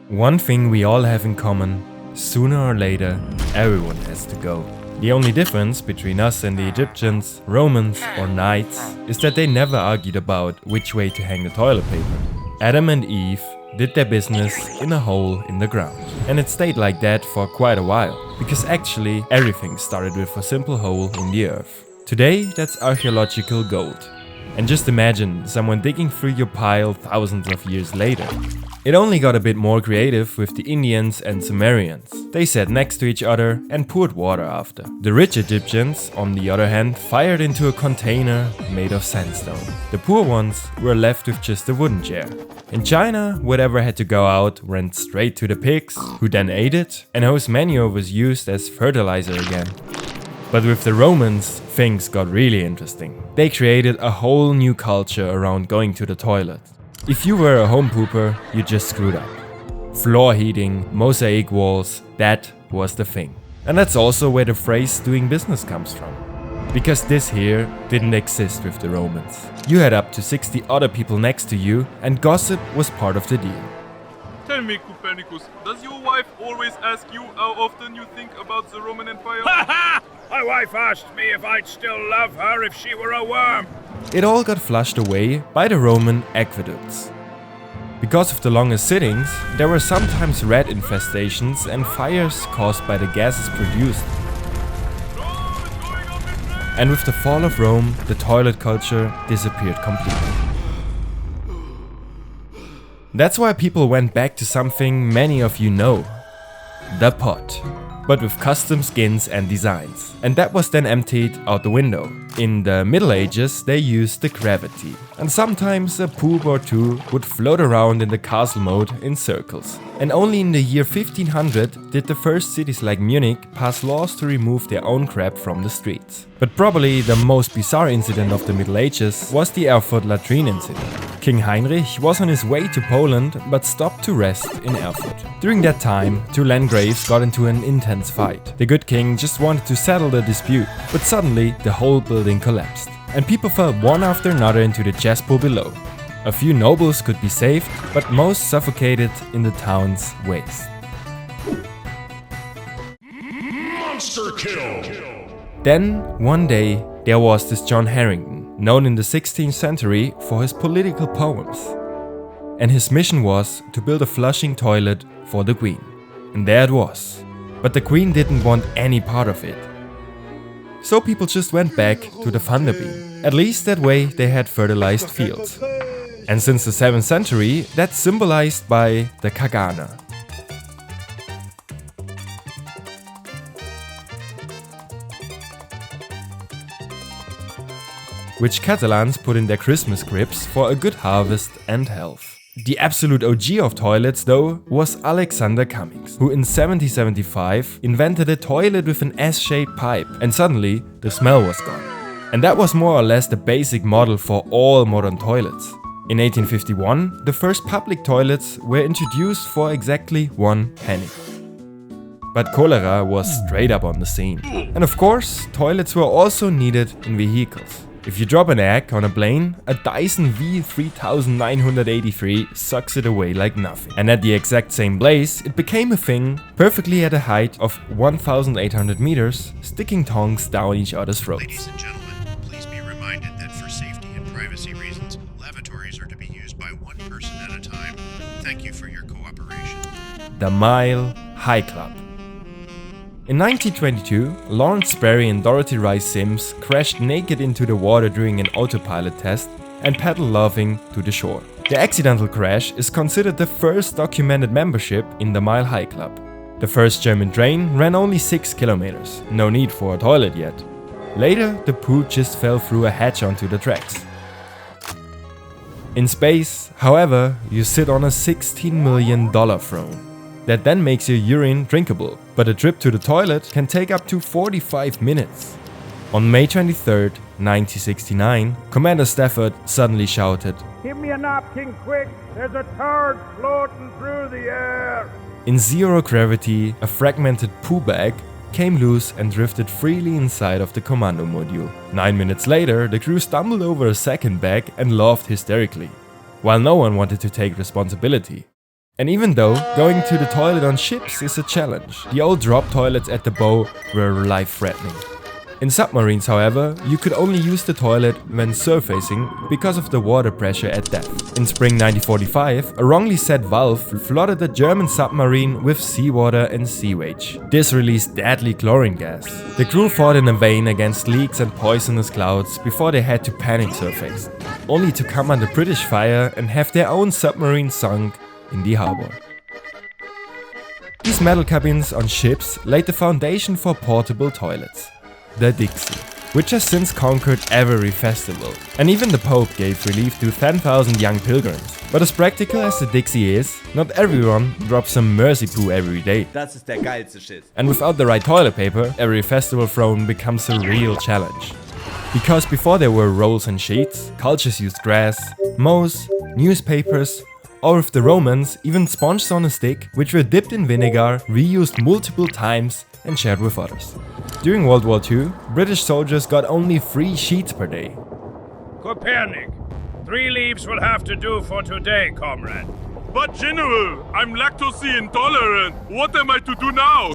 One thing we all have in common, sooner or later, everyone has to go. The only difference between us and the Egyptians, Romans or Knights is that they never argued about which way to hang the toilet paper. Adam and Eve did their business in a hole in the ground. And it stayed like that for quite a while, because actually everything started with a simple hole in the earth. Today that's archaeological gold. And just imagine someone digging through your pile thousands of years later. It only got a bit more creative with the Indians and Sumerians. They sat next to each other and poured water after. The rich Egyptians, on the other hand, fired into a container made of sandstone. The poor ones were left with just a wooden chair. In China, whatever had to go out went straight to the pigs, who then ate it, and whose manure was used as fertilizer again. But with the Romans, things got really interesting. They created a whole new culture around going to the toilet. If you were a home pooper, you just screwed up. Floor heating, mosaic walls, that was the thing. And that's also where the phrase doing business comes from. Because this here didn't exist with the Romans. You had up to 60 other people next to you, and gossip was part of the deal. Tell me, Copernicus, does your wife always ask you how often you think about the Roman Empire? Ha ha! My wife asked me if I'd still love her if she were a worm. It all got flushed away by the Roman aqueducts. Because of the longer sittings, there were sometimes rat infestations and fires caused by the gases produced. And with the fall of Rome, the toilet culture disappeared completely. That's why people went back to something many of you know, the pot. But with custom skins and designs. And that was then emptied out the window. In the Middle Ages they used the gravity. And sometimes a poop or two would float around in the castle moat in circles. And only in the year 1500 did the first cities like Munich pass laws to remove their own crap from the streets. But probably the most bizarre incident of the Middle Ages was the Erfurt latrine incident. King Heinrich was on his way to Poland but stopped to rest in Erfurt. During that time, two landgraves got into an intense fight. The good king just wanted to settle the dispute, but suddenly the whole building collapsed. And people fell one after another into the cesspool below. A few nobles could be saved, but most suffocated in the town's waste. Monster kill! Then, one day, there was this John Harrington, known in the 16th century for his political poems. And his mission was to build a flushing toilet for the Queen. And there it was. But the Queen didn't want any part of it. So people just went back to the thunder beam. At least that way they had fertilized fields. And since the 7th century, that's symbolized by the Kagana. Which Catalans put in their Christmas cribs for a good harvest and health. The absolute OG of toilets though was Alexander Cummings, who in 1775 invented a toilet with an S-shaped pipe, and suddenly the smell was gone. And that was more or less the basic model for all modern toilets. In 1851, the first public toilets were introduced for exactly 1 penny. But cholera was straight up on the scene. And of course, toilets were also needed in vehicles. If you drop an egg on a plane, a Dyson V3983 sucks it away like nothing. And at the exact same place, it became a thing, perfectly at a height of 1,800 meters, sticking tongues down each other's throats. Ladies and gentlemen, please be reminded that for safety and privacy reasons, lavatories are to be used by one person at a time. Thank you for your cooperation. The Mile High Club. In 1922, Lawrence Sperry and Dorothy Rice Sims crashed naked into the water during an autopilot test and paddled laughing to the shore. The accidental crash is considered the first documented membership in the Mile High Club. The first German train ran only 6 kilometers, no need for a toilet yet. Later, the poo just fell through a hatch onto the tracks. In space, however, you sit on a $16 million throne. That then makes your urine drinkable, but a trip to the toilet can take up to 45 minutes. On May 23, 1969, Commander Stafford suddenly shouted, Give me a napkin quick, there's a turd floating through the air. In zero gravity, a fragmented poo bag came loose and drifted freely inside of the commando module. 9 minutes later, the crew stumbled over a second bag and laughed hysterically, while no one wanted to take responsibility. And even though going to the toilet on ships is a challenge, the old drop toilets at the bow were life-threatening. In submarines, however, you could only use the toilet when surfacing because of the water pressure at depth. In spring 1945, a wrongly set valve flooded a German submarine with seawater and sewage. This released deadly chlorine gas. The crew fought in vain against leaks and poisonous clouds before they had to panic surface, only to come under British fire and have their own submarine sunk in the harbor. These metal cabins on ships laid the foundation for portable toilets. The Dixie, which has since conquered every festival. And even the Pope gave relief to 10,000 young pilgrims. But as practical as the Dixie is, not everyone drops some mercy poo every day. Das ist der geilste Shit. And without the right toilet paper, every festival throne becomes a real challenge. Because before there were rolls and sheets, cultures used grass, moss, newspapers, or with the Romans, even sponges on a stick, which were dipped in vinegar, reused multiple times and shared with others. During World War II, British soldiers got only 3 sheets per day. Copernic, 3 leaves will have to do for today, comrade. But General, I'm lactose intolerant. What am I to do now?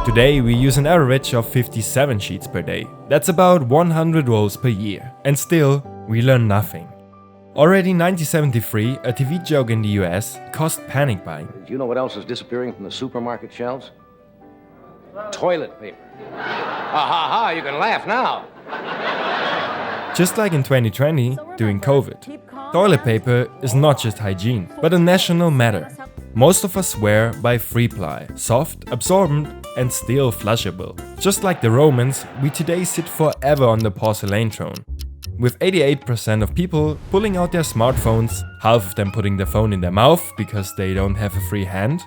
Today we use an average of 57 sheets per day. That's about 100 rolls per year. And still, we learn nothing. Already in 1973, a TV joke in the US caused panic buying. Do you know what else is disappearing from the supermarket shelves? Toilet paper. Ha ha ha, you can laugh now. Just like in 2020, during COVID, toilet paper is not just hygiene, but a national matter. Most of us swear by 3-ply, soft, absorbent and still flushable. Just like the Romans, we today sit forever on the porcelain throne. With 88% of people pulling out their smartphones, half of them putting their phone in their mouth because they don't have a free hand.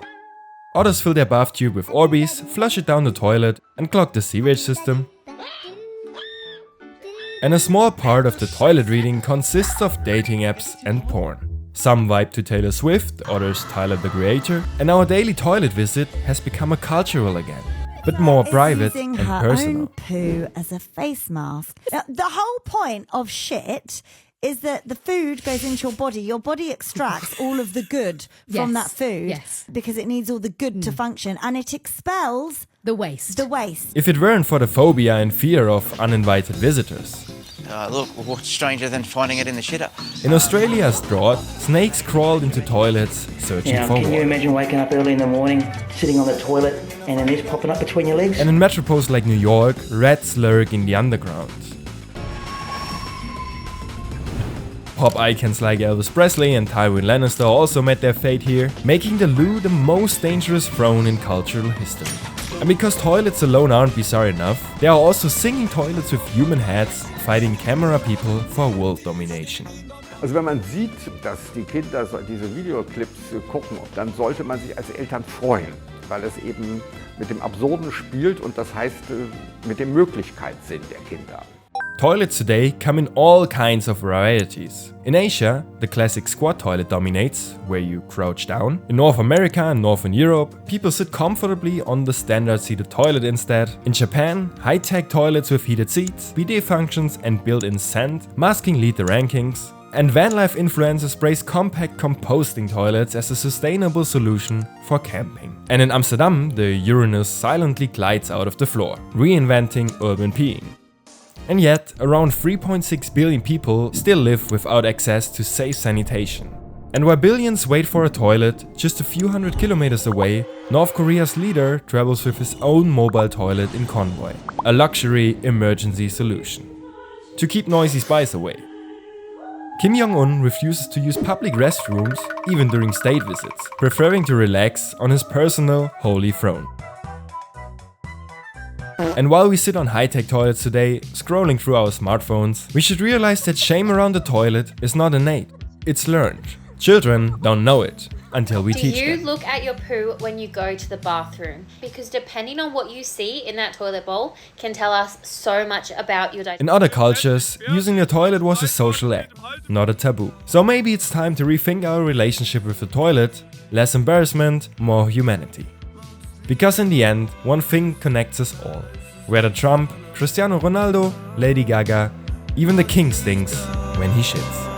Others fill their bath tube with Orbeez, flush it down the toilet and clog the sewage system. And a small part of the toilet reading consists of dating apps and porn. Some vibe to Taylor Swift, others Tyler the Creator, and our daily toilet visit has become a cultural again. But more private and personal. Using her own poo as a face mask. Now, the whole point of shit is that the food goes into your body. Your body extracts all of the good from that food because it needs all the good to function, and it expels the waste. If it weren't for the phobia and fear of uninvited visitors. Look, what's stranger than finding it in the shitter? In Australia's drought, snakes crawled into toilets searching for water. Can you imagine waking up early in the morning, sitting on the toilet, and then this popping up between your legs? And in metropoles like New York, rats lurk in the underground. Pop icons like Elvis Presley and Tywin Lannister also met their fate here, making the loo the most dangerous throne in cultural history. And because toilets alone aren't bizarre enough, there are also singing toilets with human heads fighting camera people for world domination. Also wenn man sieht, dass die Kinder diese Videoclips gucken, dann sollte man sich als Eltern freuen, weil es eben mit dem Absurden spielt und das heißt mit dem Möglichkeitssinn der Kinder. Toilets today come in all kinds of varieties. In Asia, the classic squat toilet dominates, where you crouch down. In North America and Northern Europe, people sit comfortably on the standard seated toilet instead. In Japan, high-tech toilets with heated seats, bidet functions and built-in scent, masking lead the rankings. And van life influencers praise compact composting toilets as a sustainable solution for camping. And in Amsterdam, the Uranus silently glides out of the floor, reinventing urban peeing. And yet, around 3.6 billion people still live without access to safe sanitation. And while billions wait for a toilet, just a few hundred kilometers away, North Korea's leader travels with his own mobile toilet in convoy, a luxury emergency solution, to keep noisy spies away. Kim Jong-un refuses to use public restrooms even during state visits, preferring to relax on his personal holy throne. And while we sit on high-tech toilets today, scrolling through our smartphones, we should realize that shame around the toilet is not innate, it's learned. Children don't know it until we teach them. Do you look at your poo when you go to the bathroom? Because depending on what you see in that toilet bowl can tell us so much about your digestion. In other cultures, using the toilet was a social act, not a taboo. So maybe it's time to rethink our relationship with the toilet, less embarrassment, more humanity. Because in the end, one thing connects us all. Whether Trump, Cristiano Ronaldo, Lady Gaga, even the king stinks when he shits.